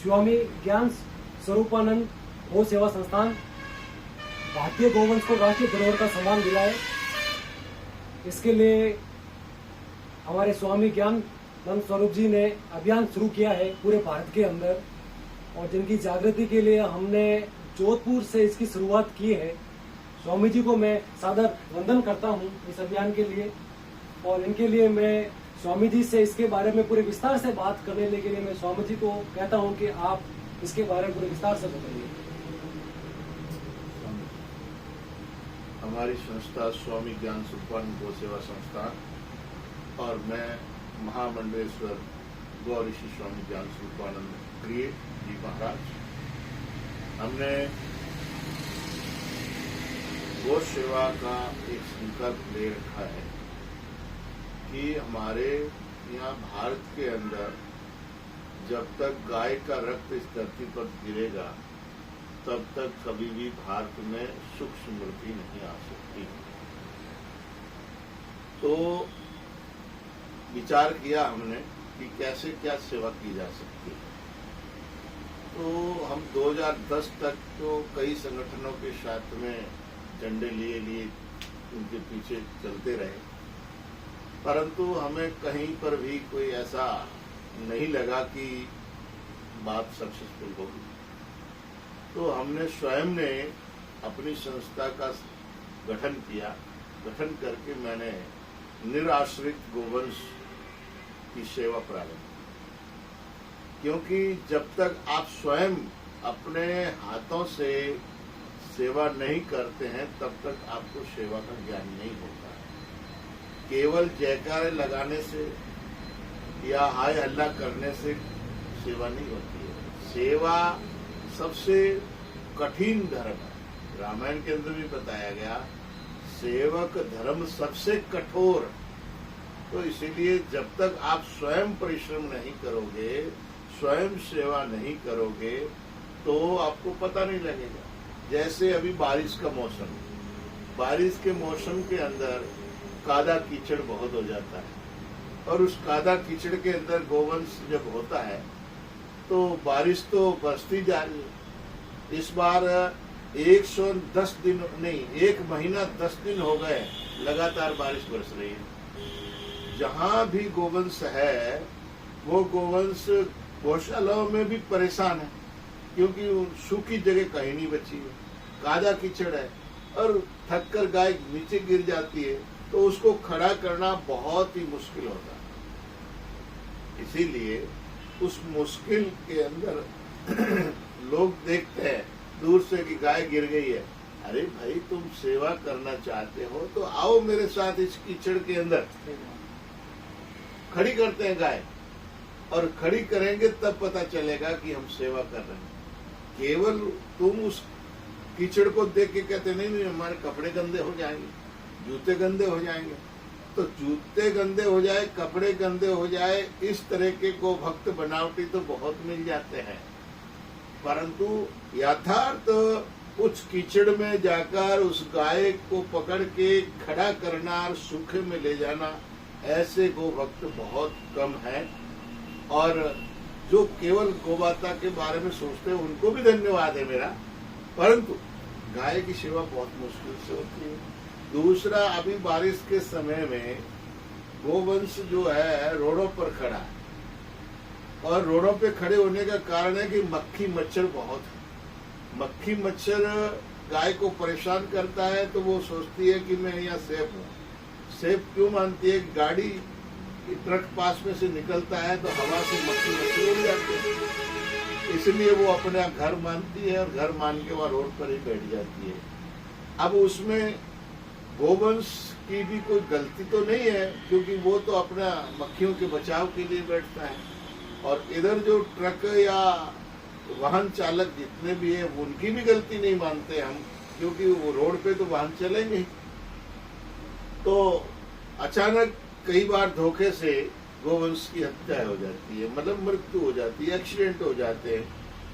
स्वामी ज्ञान स्वरूपानंद गौ सेवा संस्थान भारतीय गौवंश को राष्ट्रीय धरोहर का सम्मान दिलाए। इसके लिए हमारे स्वामी ज्ञानानंद स्वरूप जी ने अभियान शुरू किया है पूरे भारत के अंदर, और जिनकी जागृति के लिए हमने जोधपुर से इसकी शुरुआत की है। स्वामी जी को मैं सादर वंदन करता हूं इस अभियान के लिए, और इनके लिए मैं स्वामी जी से इसके बारे में पूरे विस्तार से बात करने के लिए मैं स्वामी जी को कहता हूं कि आप इसके बारे में पूरे विस्तार से बताइए। हमारी संस्था स्वामी ज्ञान स्वरूपानंद गौ सेवा संस्थान और मैं महामंडलेश्वर गौ ऋषि स्वामी ज्ञान स्वरूपानंद प्रिय जी महाराज, हमने गौ सेवा का एक संकल्प ले रखा है कि हमारे यहाँ भारत के अंदर जब तक गाय का रक्त इस धरती पर गिरेगा तब तक कभी भी भारत में सुख समृद्धि नहीं आ सकती। तो विचार किया हमने कि कैसे क्या सेवा की जा सकती है। तो हम 2010 तक तो कई संगठनों के साथ में झंडे लिए उनके पीछे चलते रहे, परंतु हमें कहीं पर भी कोई ऐसा नहीं लगा कि बात सक्सेसफुल होगी। तो हमने स्वयं ने अपनी संस्था का गठन किया। गठन करके मैंने निराश्रित गोवंश की सेवा प्रारंभ की, क्योंकि जब तक आप स्वयं अपने हाथों से सेवा नहीं करते हैं तब तक आपको सेवा का ज्ञान नहीं होता है। केवल जयकारे लगाने से या हाय हल्ला करने से सेवा नहीं होती है। सेवा सबसे कठिन धर्म है। रामायण के अंदर भी बताया गया, सेवक धर्म सबसे कठोर। तो इसीलिए जब तक आप स्वयं परिश्रम नहीं करोगे, स्वयं सेवा नहीं करोगे, तो आपको पता नहीं लगेगा। जैसे अभी बारिश का मौसम, बारिश के मौसम के अंदर कादा कीचड़ बहुत हो जाता है, और उस कादा कीचड़ के अंदर गोवंश जब होता है तो बारिश तो बरसती जा रही है। इस बार 110 दिन नहीं, 1 महीना 10 दिन हो गए लगातार बारिश बरस रही है। जहां भी गोवंश है वो गोवंश गौशालाओं में भी परेशान है, क्योंकि सूखी जगह कहीं नहीं बची है, कादा कीचड़ है, और थक कर गाय नीचे गिर जाती है तो उसको खड़ा करना बहुत ही मुश्किल होता है। इसीलिए उस मुश्किल के अंदर लोग देखते हैं दूर से कि गाय गिर गई है, अरे भाई तुम सेवा करना चाहते हो तो आओ मेरे साथ इस कीचड़ के अंदर। खड़ी करते हैं गाय, और खड़ी करेंगे तब पता चलेगा कि हम सेवा कर रहे हैं। केवल तुम उस कीचड़ को देख के कहते नहीं हमारे कपड़े गंदे हो जाएंगे, जूते गंदे हो जाएंगे। तो जूते गंदे हो जाए, कपड़े गंदे हो जाए, इस तरह के को भक्त बनावटी तो बहुत मिल जाते हैं, परंतु यथार्थ उस कीचड़ में जाकर उस गाय को पकड़ के खड़ा करना और सूखे में ले जाना, ऐसे गो भक्त बहुत कम है। और जो केवल गोमाता के बारे में सोचते हैं उनको भी धन्यवाद है मेरा, परंतु गाय की सेवा बहुत मुश्किल से होती है। दूसरा, अभी बारिश के समय में गोवंश जो है रोडों पर खड़ा है, और रोडों पे खड़े होने का कारण है कि मक्खी मच्छर बहुत है। मक्खी मच्छर गाय को परेशान करता है, तो वो सोचती है कि मैं यहाँ सेफ हूँ। सेफ क्यों मानती है? गाड़ी ट्रक पास में से निकलता है तो हवा से मक्खी मच्छर उड़ जाते हैं, इसलिए वो अपना घर मानती है, और घर मान के वहाँ रोड पर ही बैठ जाती है। अब उसमें गोवंश की भी कोई गलती तो नहीं है, क्योंकि वो तो अपना मक्खियों के बचाव के लिए बैठता है, और इधर जो ट्रक या वाहन चालक जितने भी है उनकी भी गलती नहीं मानते हम, क्योंकि वो रोड पे तो वाहन चलेंगे ही। तो अचानक कई बार धोखे से गोवंश की हत्या हो जाती है, मतलब मृत्यु हो जाती है, एक्सीडेंट हो जाते हैं,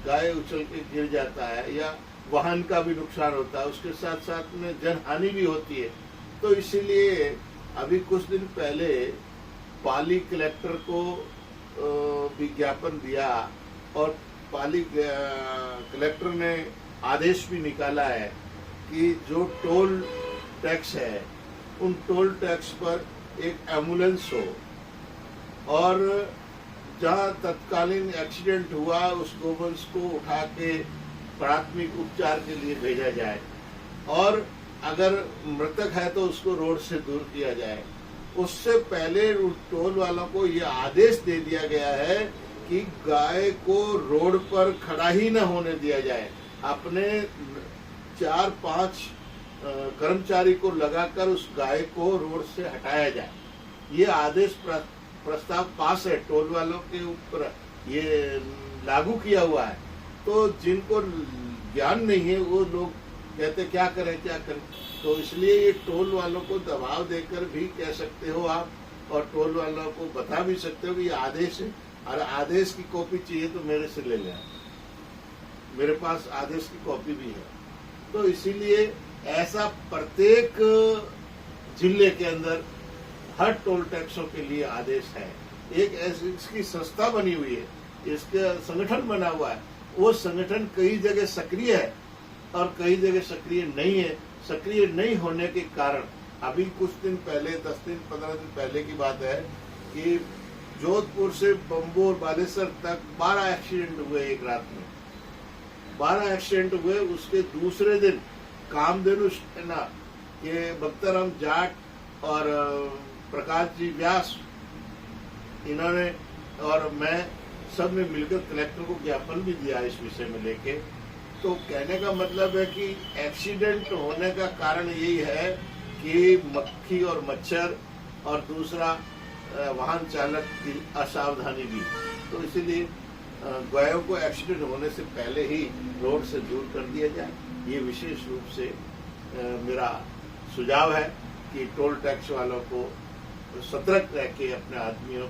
गाय उछल के गिर जाता है, या वाहन का भी नुकसान होता है, उसके साथ साथ में जनहानि भी होती है। तो इसीलिए अभी कुछ दिन पहले पाली कलेक्टर को विज्ञापन दिया, और कलेक्टर ने आदेश भी निकाला है कि जो टोल टैक्स है उन टोल टैक्स पर एक एम्बुलेंस हो और जहां तत्कालीन एक्सीडेंट हुआ उस गोवंश को उठा के प्राथमिक उपचार के लिए भेजा जाए और अगर मृतक है तो उसको रोड से दूर किया जाए। उससे पहले टोल वालों को यह आदेश दे दिया गया है कि गाय को रोड पर खड़ा ही न होने दिया जाए। अपने 4-5 कर्मचारी को लगाकर उस गाय को रोड से हटाया जाए। ये आदेश प्रस्ताव पास है, टोल वालों के ऊपर ये लागू किया हुआ है। तो जिनको ज्ञान नहीं है वो लोग कहते क्या करें। तो इसलिए ये टोल वालों को दबाव देकर भी कह सकते हो आप और टोल वालों को बता भी सकते हो कि ये आदेश है और आदेश की कॉपी चाहिए तो मेरे से ले लें। मेरे पास आदेश की कॉपी भी है। तो इसीलिए ऐसा प्रत्येक जिले के अंदर हर टोल टैक्सों के लिए आदेश है। एक ऐसी इसकी संस्था बनी हुई है, इसका संगठन बना हुआ है। वो संगठन कई जगह सक्रिय है और कई जगह सक्रिय नहीं है। सक्रिय नहीं होने के कारण अभी कुछ दिन पहले 10 दिन 15 दिन पहले की बात है कि जोधपुर से बम्बू और बालेश्वर तक 12 एक्सीडेंट हुए एक रात में। 12 एक्सीडेंट हुए। उसके दूसरे दिन कामधेनु सेना के भक्ताराम जाट और प्रकाश जी व्यास इन्होंने और मैं सब ने मिलकर कलेक्टर को ज्ञापन भी दिया इस विषय में लेके। तो कहने का मतलब है कि एक्सीडेंट होने का कारण यही है कि मक्खी और मच्छर और दूसरा वाहन चालक की असावधानी भी। तो इसीलिए गायों को एक्सीडेंट होने से पहले ही रोड से दूर कर दिया जाए। ये विशेष रूप से मेरा सुझाव है कि टोल टैक्स वालों को सतर्क रह के अपने आदमियों